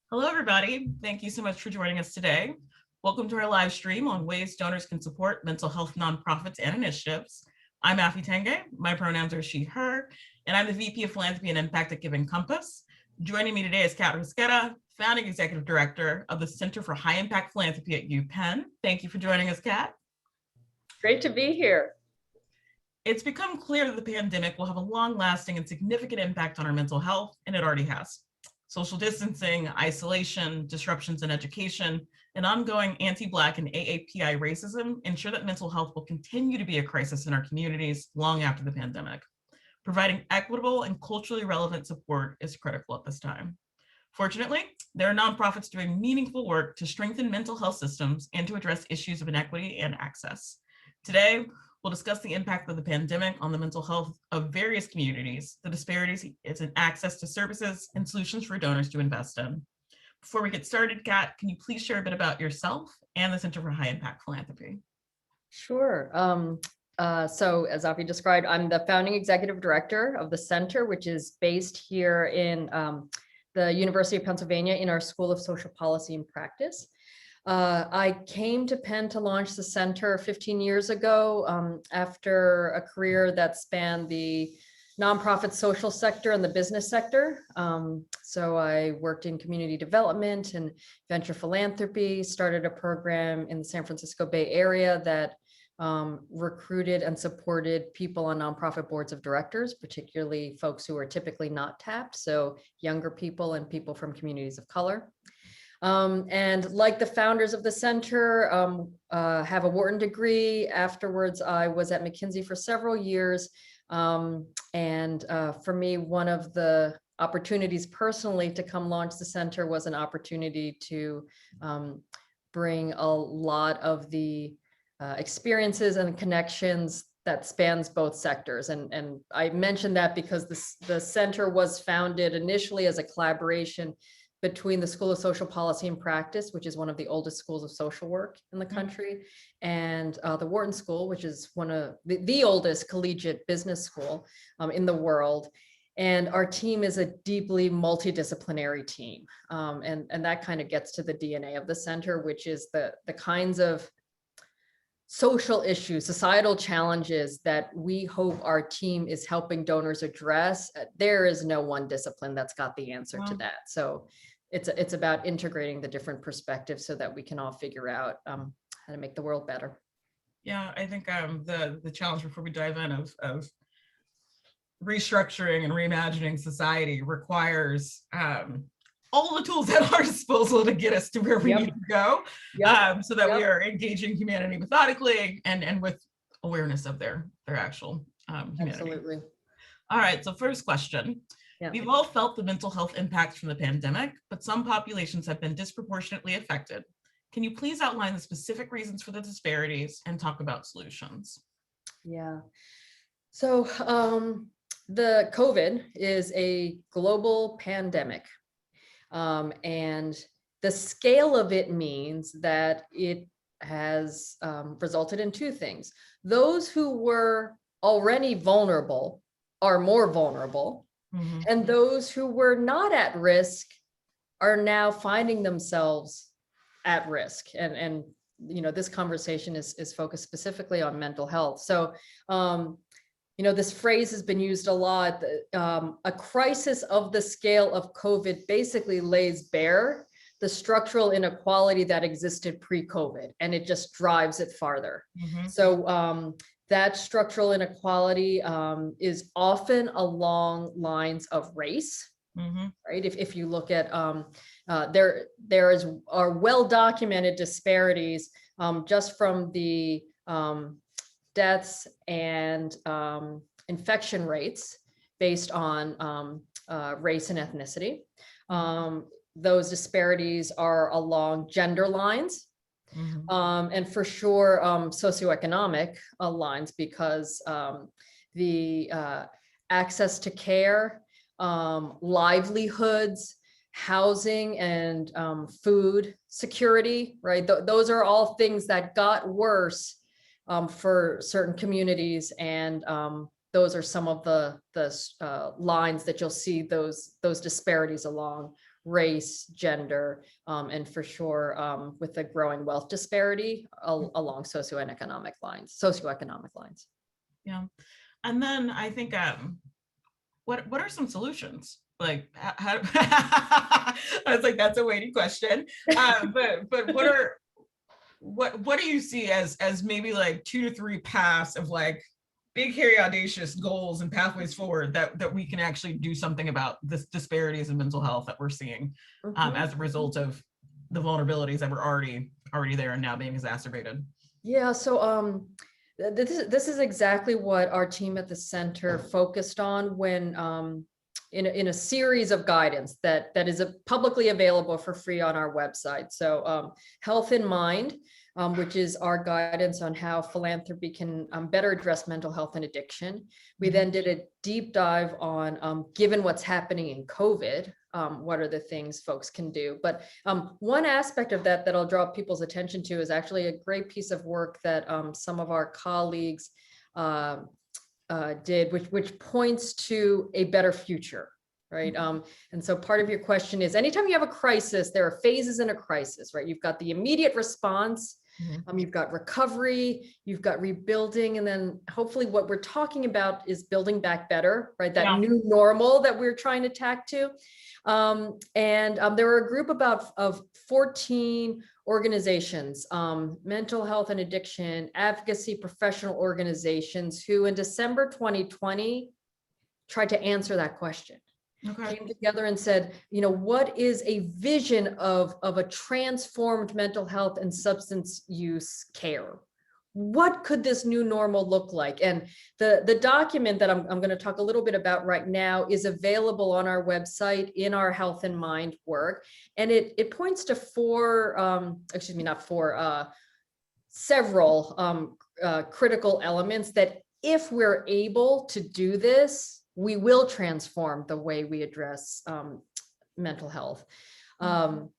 Hello, everybody. Thank you so much for joining us today. Welcome to our live stream on ways donors can support mental health nonprofits and initiatives. I'm Afi Tengue. My pronouns are she, her, and I'm the VP of Philanthropy and Impact at Giving Compass. Joining me today is Kat Rosqueta, founding executive director of the Center for High Impact Philanthropy at UPenn. Thank you for joining us, Kat. Great to be here. It's become clear that the pandemic will have a long-lasting and significant impact on our mental health, and it already has. Social distancing, isolation, disruptions in education, and ongoing anti-Black and AAPI racism ensure that mental health will continue to be a crisis in our communities long after the pandemic. Providing equitable and culturally relevant support is critical at this time. Fortunately, there are nonprofits doing meaningful work to strengthen mental health systems and to address issues of inequity and access. Today, we'll discuss the impact of the pandemic on the mental health of various communities, the disparities in access to services, and solutions for donors to invest in. Before we get started, Kat, can you please share a bit about yourself and the Center for High Impact Philanthropy? Sure. So as Afi described, I'm the founding executive director of the center, which is based here in the University of Pennsylvania in our School of Social Policy and Practice. I came to Penn to launch the center 15 years ago after a career that spanned the nonprofit social sector and the business sector. So I worked in community development and venture philanthropy, started a program in the San Francisco Bay Area that recruited and supported people on nonprofit boards of directors, particularly folks who are typically not tapped, so younger people and people from communities of color. And like the founders of the center, have a Wharton degree. Afterwards, I was at McKinsey for several years. And for me, one of the opportunities personally to come launch the center was an opportunity to bring a lot of the experiences and connections that spans both sectors. And I mentioned that because the center was founded initially as a collaboration between the School of Social Policy and Practice, which is one of the oldest schools of social work in the country, and the Wharton School, which is one of the oldest collegiate business school in the world. And our team is a deeply multidisciplinary team. And that kind of gets to the DNA of the center, which is the kinds of social issues, societal challenges that we hope our team is helping donors address. There is no one discipline that's got the answer to that. So it's about integrating the different perspectives so that we can all figure out how to make the world better. Yeah, I think the challenge before we dive in of restructuring and reimagining society requires all the tools at our disposal to get us to where we need to go, so that we are engaging humanity methodically and with awareness of their actual humanity. Absolutely. All right, so first question. We've all felt the mental health impacts from the pandemic, but some populations have been disproportionately affected. Can you please outline the specific reasons for the disparities and talk about solutions? Yeah. So the COVID is a global pandemic. And the scale of it means that it has resulted in two things. Those who were already vulnerable are more vulnerable, and those who were not at risk are now finding themselves at risk. And you know, this conversation is focused specifically on mental health. So you know, this phrase has been used a lot. A crisis of the scale of COVID basically lays bare the structural inequality that existed pre-COVID, and it just drives it farther. So that structural inequality is often along lines of race, right? If you look at, there are well-documented disparities just from the deaths and infection rates based on race and ethnicity. Those disparities are along gender lines, and for sure socioeconomic lines, because the access to care, livelihoods, housing, and food security, right? Those are all things that got worse for certain communities, and those are some of the lines that you'll see those disparities along race, gender, and for sure with the growing wealth disparity along socioeconomic lines. Yeah. And then I think, what are some solutions? Like, how I was like, that's a weighty question. But what do you see as maybe like 2 to 3 paths of like big, hairy, audacious goals and pathways forward that we can actually do something about this disparities in mental health that we're seeing as a result of the vulnerabilities that were already there and now being exacerbated? Yeah, so this is exactly what our team at the center focused on when in a series of guidance that is publicly available for free on our website. So Health in Mind, which is our guidance on how philanthropy can better address mental health and addiction. We then did a deep dive on, given what's happening in COVID, what are the things folks can do? But one aspect of that I'll draw people's attention to is actually a great piece of work that some of our colleagues did, which points to a better future, right? And so part of your question is, anytime you have a crisis, there are phases in a crisis, right? You've got the immediate response, you've got recovery, you've got rebuilding, and then hopefully what we're talking about is building back better, right? That new normal that we're trying to tack to. There are a group of 14 organizations, mental health and addiction, advocacy professional organizations who in December 2020 tried to answer that question. Came together and said, what is a vision of a transformed mental health and substance use care? What could this new normal look like? And the document that I'm going to talk a little bit about right now is available on our website in our Health in Mind work. And it points to several critical elements that if we're able to do this, we will transform the way we address mental health. I'll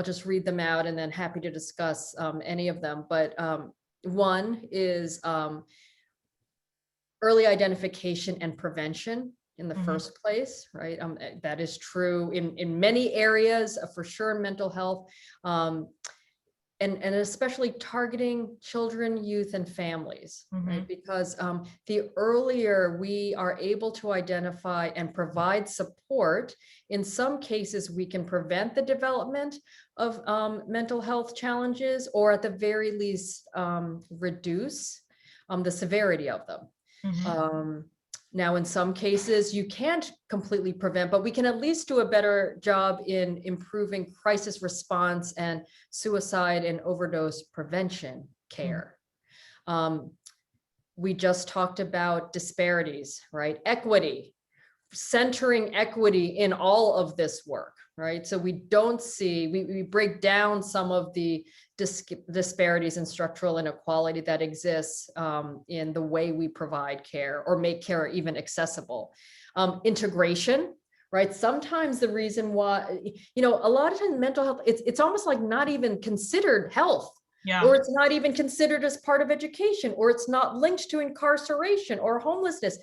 just read them out and then happy to discuss any of them. But one is early identification and prevention in the first place, right? That is true in many areas, for sure, in mental health, and especially targeting children, youth, and families, right? Because the earlier we are able to identify and provide support, in some cases, we can prevent the development of mental health challenges, or at the very least, reduce the severity of them. Now, in some cases, you can't completely prevent, but we can at least do a better job in improving crisis response and suicide and overdose prevention care. We just talked about disparities, right? Equity, centering equity in all of this work, right? So we don't see, we break down some of the disparities and structural inequality that exists in the way we provide care or make care even accessible. Integration, right? Sometimes the reason why, a lot of times mental health, it's almost like not even considered health. Or it's not even considered as part of education, or it's not linked to incarceration or homelessness.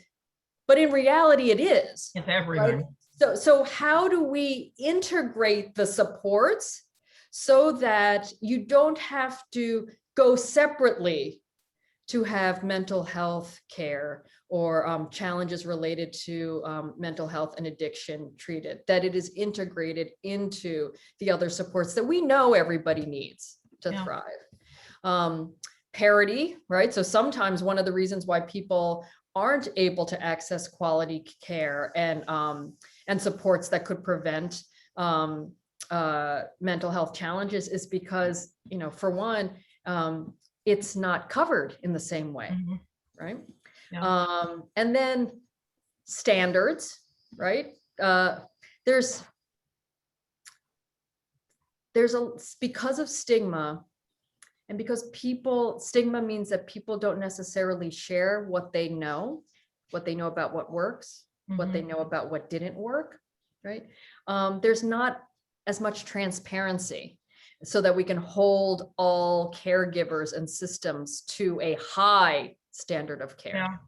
But in reality, it is. It's everything. Right? So how do we integrate the supports so that you don't have to go separately to have mental health care or challenges related to mental health and addiction treated, that it is integrated into the other supports that we know everybody needs to thrive. Parity, right? So sometimes one of the reasons why people aren't able to access quality care and supports that could prevent mental health challenges is because, for one, it's not covered in the same way, right? And then standards, right? There's because of stigma, and because stigma means that people don't necessarily share what they know about what works, what they know about what didn't work, right? There's not as much transparency so that we can hold all caregivers and systems to a high standard of care.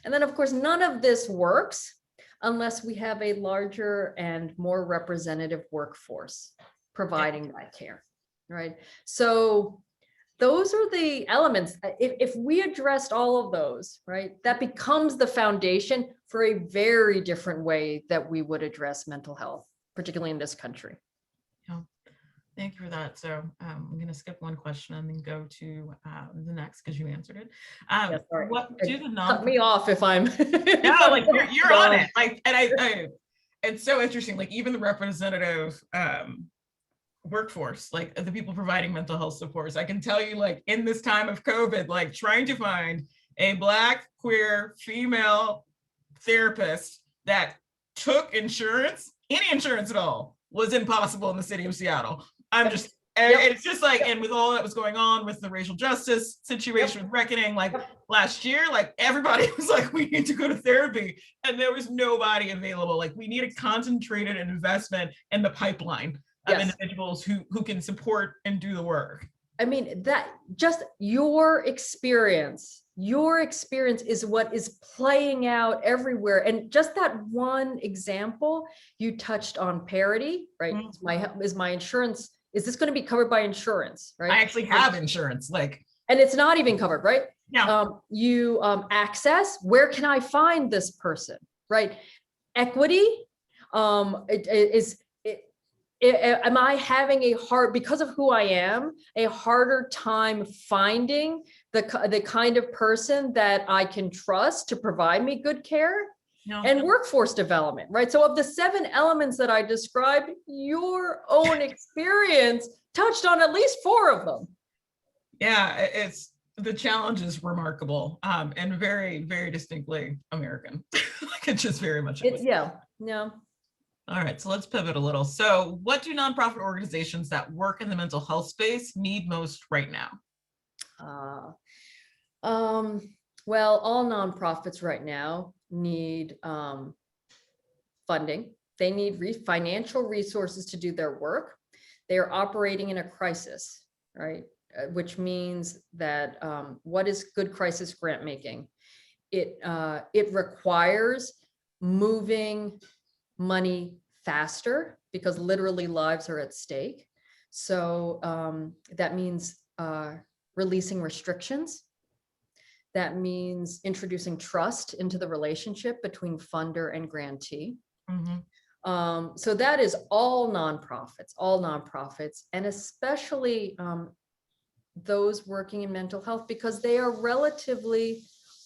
And then, of course, none of this works unless we have a larger and more representative workforce providing that care, right? So those are the elements. If we addressed all of those, right, that becomes the foundation for a very different way that we would address mental health, particularly in this country. Yeah. Thank you for that. So I'm going to skip one question and then go to the next because you answered it. Yeah, sorry. What do the Cut me off if I'm no, like you're on it. Like, and I it's so interesting. Like even the representative workforce, like the people providing mental health supports, I can tell you, like in this time of COVID, like trying to find a Black, queer, female therapist that took insurance, any insurance at all, was impossible in the city of Seattle. I'm just, it's just like, and with all that was going on with the racial justice situation, with reckoning, like last year, like everybody was like, we need to go to therapy, and there was nobody available. Like we need a concentrated investment in the pipeline of individuals who can support and do the work. I mean, that just your experience is what is playing out everywhere. And just that one example, you touched on parity, right? Mm-hmm. Is my insurance, is this going to be covered by insurance, right? I actually have insurance, like. And it's not even covered, right? No. You access, where can I find this person, right? Equity, am I having because of who I am, a harder time finding the kind of person that I can trust to provide me good care? No. And workforce development, right? So of the 7 elements that I described, your own experience touched on at least 4 of them. Yeah, it's, the challenge is remarkable and very, very distinctly American. Like it's just very much. Yeah. All right, so let's pivot a little. So what do nonprofit organizations that work in the mental health space need most right now? Well, all nonprofits right now need funding. They need financial resources to do their work. They are operating in a crisis, right? Which means that what is good crisis grant making? It requires moving money faster because literally lives are at stake. So that means releasing restrictions. That means introducing trust into the relationship between funder and grantee. Mm-hmm. So that is all nonprofits, and especially those working in mental health, because they are relatively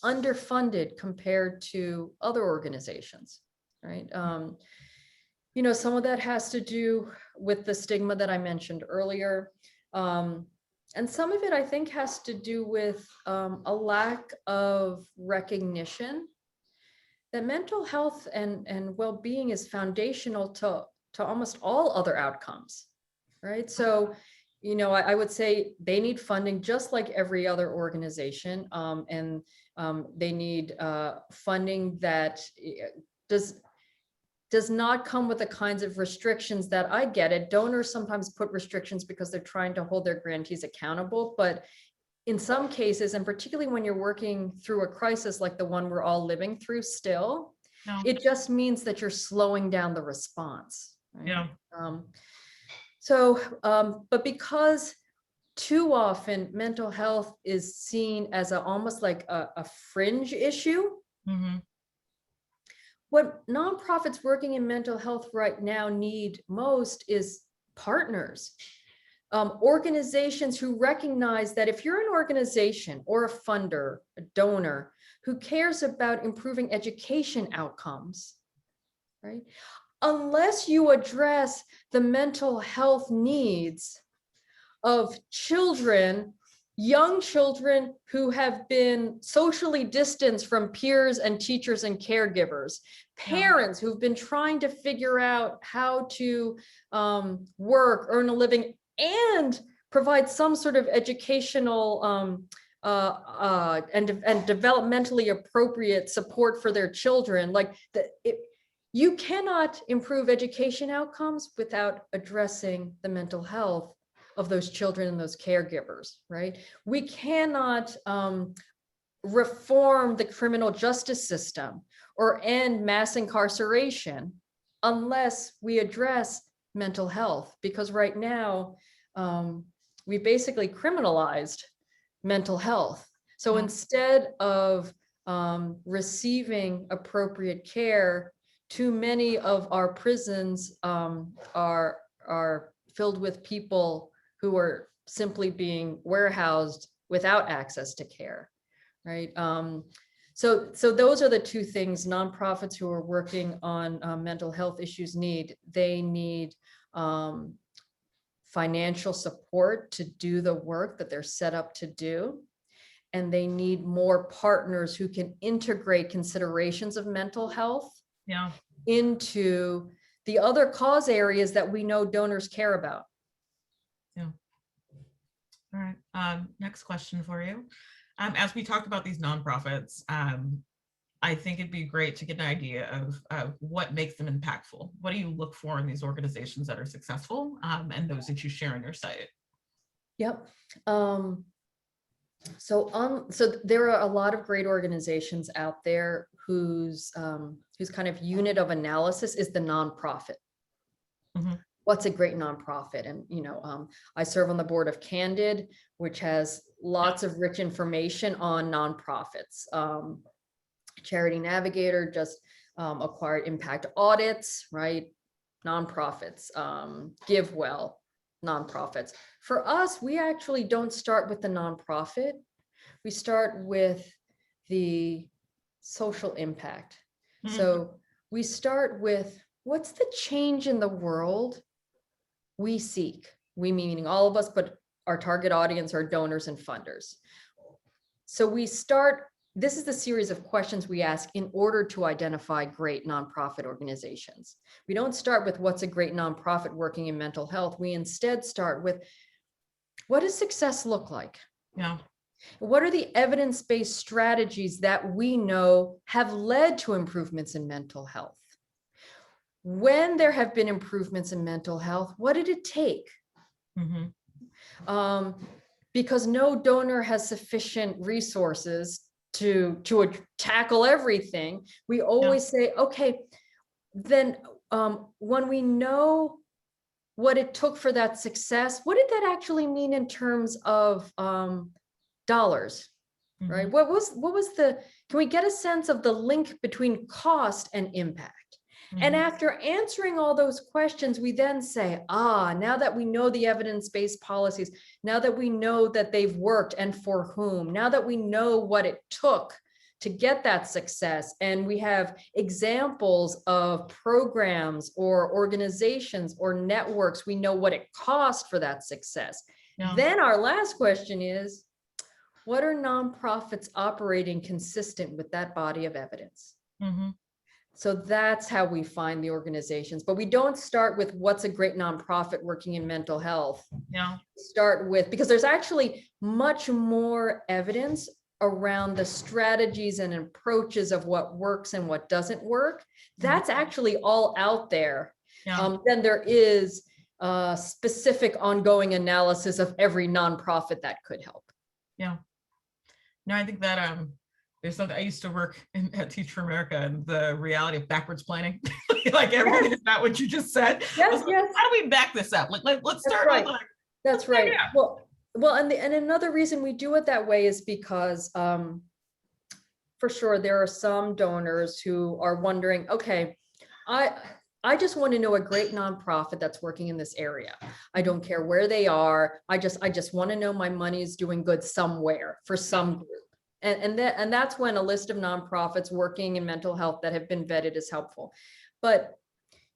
underfunded compared to other organizations, right? You know, some of that has to do with the stigma that I mentioned earlier. And some of it, I think, has to do with a lack of recognition that mental health and well-being is foundational to almost all other outcomes, right? So, you know, I would say they need funding just like every other organization, and they need funding that does not come with the kinds of restrictions that I get it. Donors sometimes put restrictions because they're trying to hold their grantees accountable. But in some cases, and particularly when you're working through a crisis like the one we're all living through still, it just means that you're slowing down the response. Right? Yeah. But because too often mental health is seen as almost like a fringe issue, mm-hmm. What nonprofits working in mental health right now need most is partners, organizations who recognize that if you're an organization or a funder, a donor who cares about improving education outcomes, right? Unless you address the mental health needs of children, young children who have been socially distanced from peers and teachers and caregivers, parents who've been trying to figure out how to work, earn a living, and provide some sort of educational and developmentally appropriate support for their children. You cannot improve education outcomes without addressing the mental health of those children and those caregivers, right? We cannot reform the criminal justice system or end mass incarceration unless we address mental health, because right now we basically criminalized mental health. So instead of receiving appropriate care, too many of our prisons are filled with people who are simply being warehoused without access to care, right? So those are the two things nonprofits who are working on mental health issues need. They need financial support to do the work that they're set up to do. And they need more partners who can integrate considerations of mental health into the other cause areas that we know donors care about. Yeah. All right. Next question for you. As we talked about these nonprofits, I think it'd be great to get an idea of what makes them impactful. What do you look for in these organizations that are successful, and those that you share on your site? Yep. So there are a lot of great organizations out there whose kind of unit of analysis is the nonprofit. Mm-hmm. What's a great nonprofit? And I serve on the board of Candid, which has lots of rich information on nonprofits. Charity Navigator just acquired Impact Audits, right? Nonprofits, GiveWell, nonprofits. For us, we actually don't start with the nonprofit. We start with the social impact. Mm-hmm. So we start with what's the change in the world we seek? We meaning all of us, but our target audience are donors and funders. So we start, this is the series of questions we ask in order to identify great nonprofit organizations. We don't start with what's a great nonprofit working in mental health. We instead start with what does success look like? Yeah. What are the evidence-based strategies that we know have led to improvements in mental health? When there have been improvements in mental health, what did it take? Mm-hmm. Because no donor has sufficient resources to tackle everything. We always say, okay, then when we know what it took for that success, what did that actually mean in terms of dollars, mm-hmm. right? What was the, can we get a sense of the link between cost and impact? Mm-hmm. And after answering all those questions, we then say, now that we know the evidence-based policies, now that we know that they've worked and for whom, now that we know what it took to get that success, and we have examples of programs or organizations or networks, we know what it cost for that success. Yeah. Then our last question is, what are nonprofits operating consistent with that body of evidence? Mm-hmm. So that's how we find the organizations, but we don't start with what's a great nonprofit working in mental health. Yeah. Start with, because there's actually much more evidence around the strategies and approaches of what works and what doesn't work. That's actually all out there. Yeah. Then there is specific ongoing analysis of every nonprofit that could help. Yeah. No, I think that there's something, I used to work at Teach for America, and the reality of backwards planning, like everything is not what you just said. Yes, like, how do we back this up? Let's start with That's right. Well, and another reason we do it that way is because for sure there are some donors who are wondering, okay, I just want to know a great nonprofit that's working in this area. I don't care where they are. I just want to know my money is doing good somewhere for some group. And that's when a list of nonprofits working in mental health that have been vetted is helpful. But,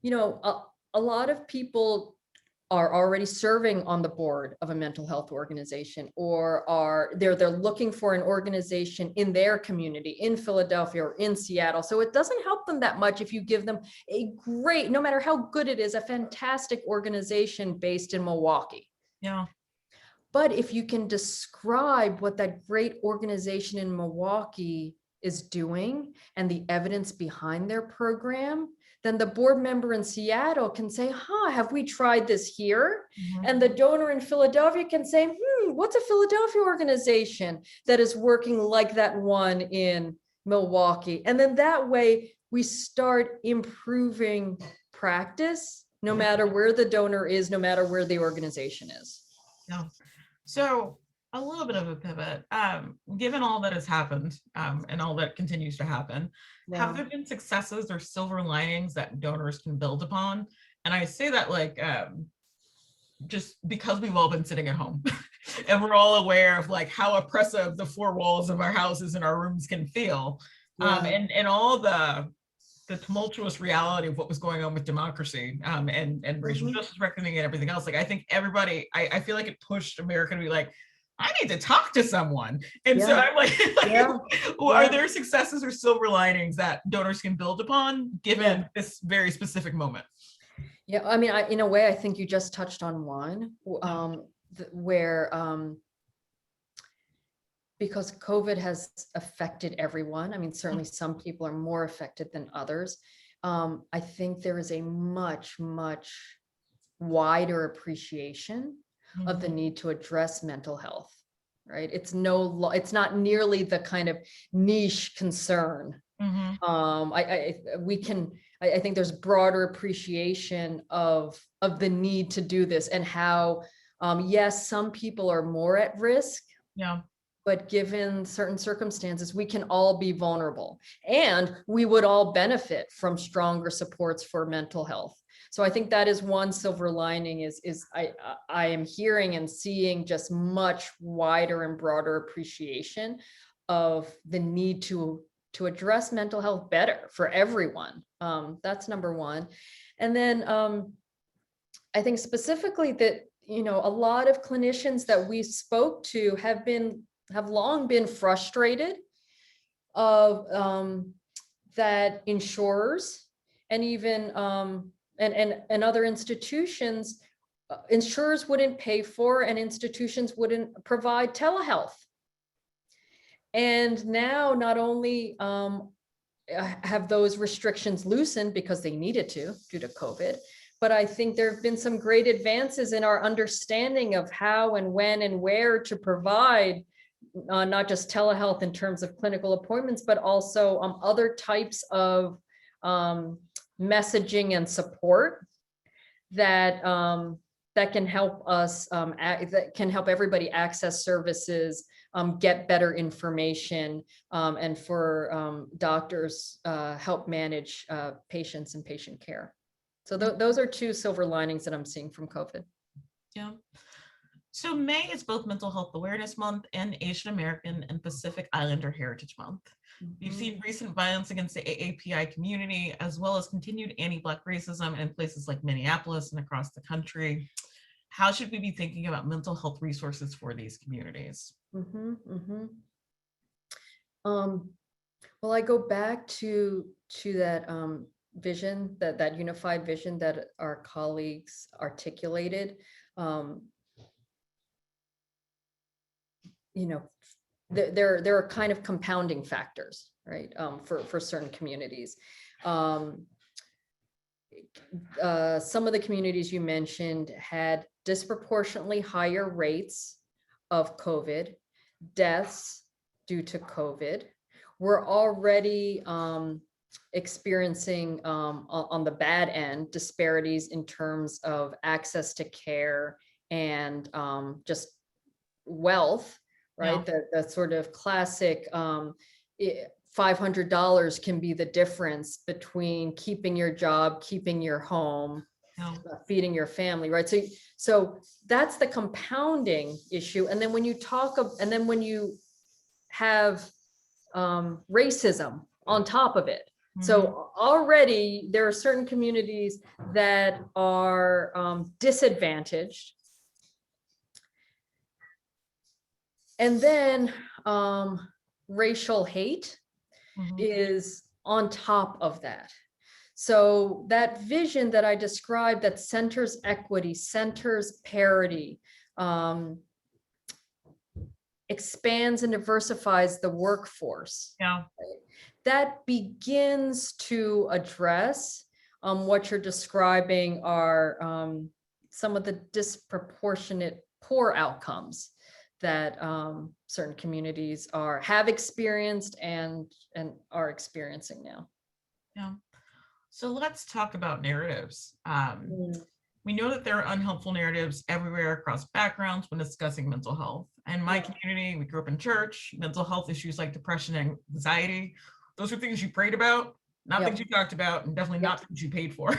a lot of people are already serving on the board of a mental health organization, or they're looking for an organization in their community, in Philadelphia or in Seattle. So it doesn't help them that much if you give them a great, no matter how good it is, a fantastic organization based in Milwaukee. Yeah. But if you can describe what that great organization in Milwaukee is doing and the evidence behind their program, then the board member in Seattle can say, have we tried this here? Mm-hmm. And the donor in Philadelphia can say, what's a Philadelphia organization that is working like that one in Milwaukee? And then that way we start improving practice, no matter where the donor is, no matter where the organization is. Yeah. So a little bit of a pivot, given all that has happened and all that continues to happen, have Yeah. there been successes or silver linings that donors can build upon? And I say that like, just because we've all been sitting at home and we're all aware of like how oppressive the four walls of our houses and our rooms can feel. Yeah. And all the tumultuous reality of what was going on with democracy and racial justice reckoning and everything else. Like, I think everybody, I feel like it pushed America to be like, I need to talk to someone. And so I'm like, are there successes or silver linings that donors can build upon given this very specific moment? Yeah, I mean, in a way, I think you just touched on one where because COVID has affected everyone. I mean, certainly some people are more affected than others. I think there is a much, much wider appreciation of the need to address mental health, right? It's not nearly the kind of niche concern. I think there's broader appreciation of the need to do this and how, yes, some people are more at risk. Yeah. But given certain circumstances, we can all be vulnerable and we would all benefit from stronger supports for mental health. So I think that is one silver lining is I am hearing and seeing just much wider and broader appreciation of the need to address mental health better for everyone. That's number one. And then I think specifically that, a lot of clinicians that we spoke to have long been frustrated of that insurers and even and other institutions, insurers wouldn't pay for and institutions wouldn't provide telehealth. And now not only have those restrictions loosened because they needed to due to COVID, but I think there have been some great advances in our understanding of how and when and where to provide not just telehealth in terms of clinical appointments, but also other types of messaging and support that that can help us, that can help everybody access services, get better information, and for doctors help manage patients and patient care. So those are two silver linings that I'm seeing from COVID. Yeah. So May is both Mental Health Awareness Month and Asian American and Pacific Islander Heritage Month. We've seen recent violence against the AAPI community, as well as continued anti-Black racism in places like Minneapolis and across the country. How should we be thinking about mental health resources for these communities? Well, I go back to that vision, that unified vision that our colleagues articulated. There are kind of compounding factors, right? For certain communities. Some of the communities you mentioned had disproportionately higher rates of COVID, deaths due to COVID. We're already experiencing on the bad end disparities in terms of access to care and just wealth, right? Yeah. The sort of classic $500 can be the difference between keeping your job, keeping your home, feeding your family, right? So that's the compounding issue. And then when you when you have racism on top of it. So already there are certain communities that are disadvantaged. And then racial hate is on top of that. So that vision that I described that centers equity, centers parity, expands and diversifies the workforce. Yeah. That begins to address what you're describing are some of the disproportionate poor outcomes that certain communities have experienced and are experiencing now. Yeah. So let's talk about narratives. Mm, We know that there are unhelpful narratives everywhere across backgrounds when discussing mental health. In my yeah, community, we grew up in church. Mental health issues like depression and anxiety, those are things you prayed about, not things yep, you talked about, and definitely yep, not things you paid for.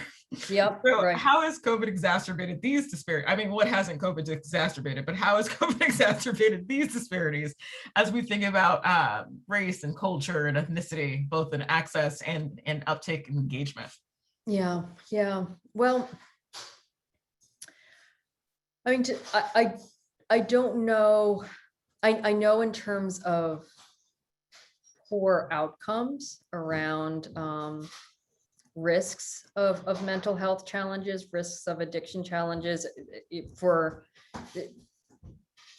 yep, So right. how has COVID exacerbated these disparities? I mean, what hasn't COVID exacerbated, but how has COVID exacerbated these disparities as we think about race and culture and ethnicity, both in access and uptake and engagement? Yeah, yeah. Well, I mean, I don't know. I know in terms of poor outcomes around risks of mental health challenges, risks of addiction challenges for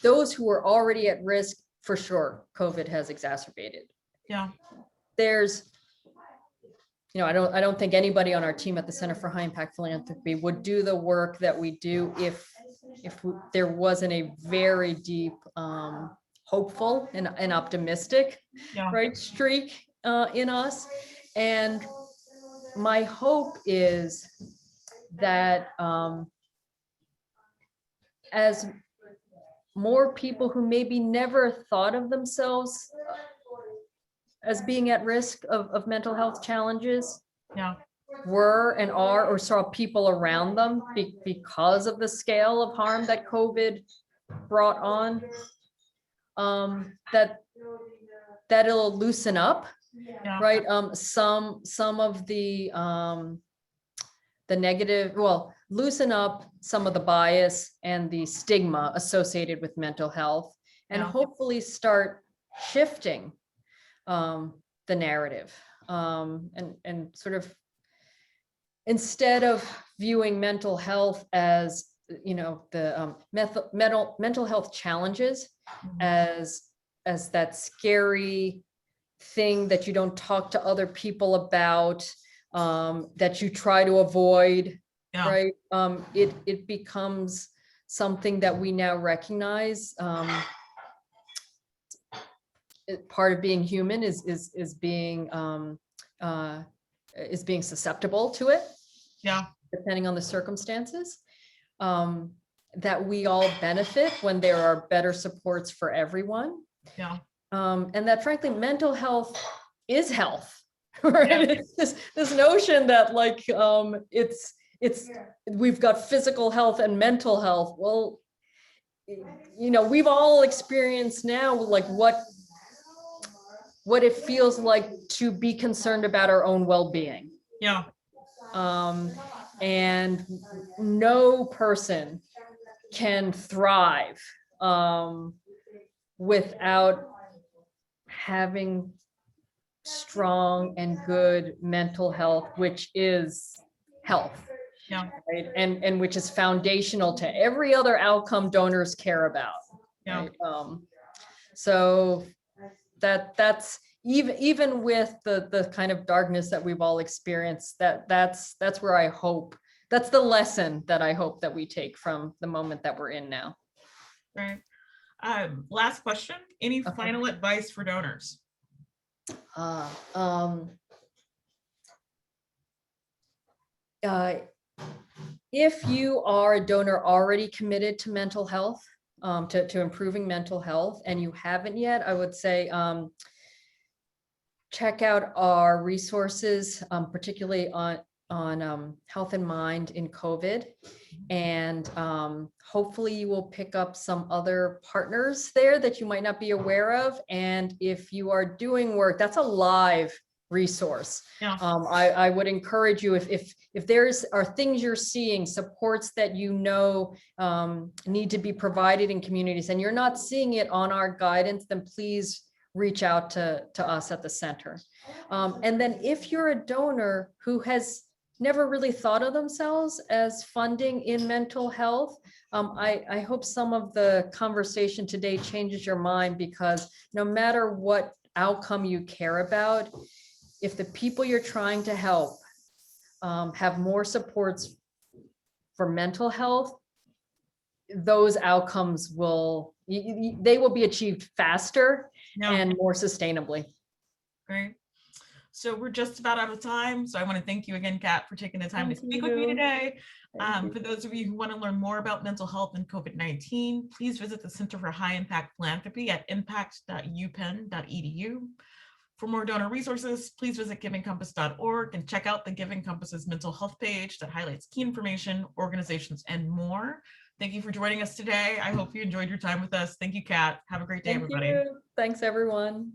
those who are already at risk, for sure, COVID has exacerbated. Yeah, There's, I don't think anybody on our team at the Center for High Impact Philanthropy would do the work that we do if there wasn't a very deep, hopeful and optimistic, yeah, right, streak in us. And my hope is that as more people who maybe never thought of themselves as being at risk of mental health challenges yeah, were and are, or saw people around them because of the scale of harm that COVID brought on, that it'll loosen up, yeah, right? Some of the negative, well, loosen up some of the bias and the stigma associated with mental health, and yeah, hopefully start shifting the narrative, and sort of, instead of viewing mental health as, the mental health challenges mhm, as that scary thing that you don't talk to other people about, that you try to avoid, yeah, right? It becomes something that we now recognize. Part of being human is being susceptible to it, yeah, depending on the circumstances. Um, that we all benefit when there are better supports for everyone. yeah, And that frankly, mental health is health, yeah, right? It's this notion that like, it's, we've got physical health and mental health. Well, we've all experienced now like what it feels like to be concerned about our own well-being. yeah, Um, and no person can thrive without having strong and good mental health, which is health, yeah, right? And which is foundational to every other outcome donors care about, yeah. right? So that's even with the kind of darkness that we've all experienced, that's where I hope, that's the lesson that I hope that we take from the moment that we're in now. Right. Last question. Any Okay. final advice for donors? Uh, um, uh, if you are a donor already committed to mental health, to improving mental health, and you haven't yet, I would say, check out our resources, particularly on health and mind in COVID. And hopefully you will pick up some other partners there that you might not be aware of. And if you are doing work, that's a live resource. Yeah, I would encourage you, if there's are things you're seeing, supports that need to be provided in communities, and you're not seeing it on our guidance, then please reach out to us at the center. And then if you're a donor who has never really thought of themselves as funding in mental health, I hope some of the conversation today changes your mind, because no matter what outcome you care about, if the people you're trying to help have more supports for mental health, those outcomes they will be achieved faster yeah, and more sustainably. great. So we're just about out of time. So I want to thank you again, Kat, for taking the time to Thank speak with me you. today. Thank you. For those of you who want to learn more about mental health and COVID-19, please visit the Center for High Impact Philanthropy at impact.upenn.edu. For more donor resources, please visit givingcompass.org and check out the Giving Compass's mental health page that highlights key information, organizations, and more. Thank you for joining us today. I hope you enjoyed your time with us. Thank you, Kat. Have a great day, Thank everybody. you. Thanks, everyone.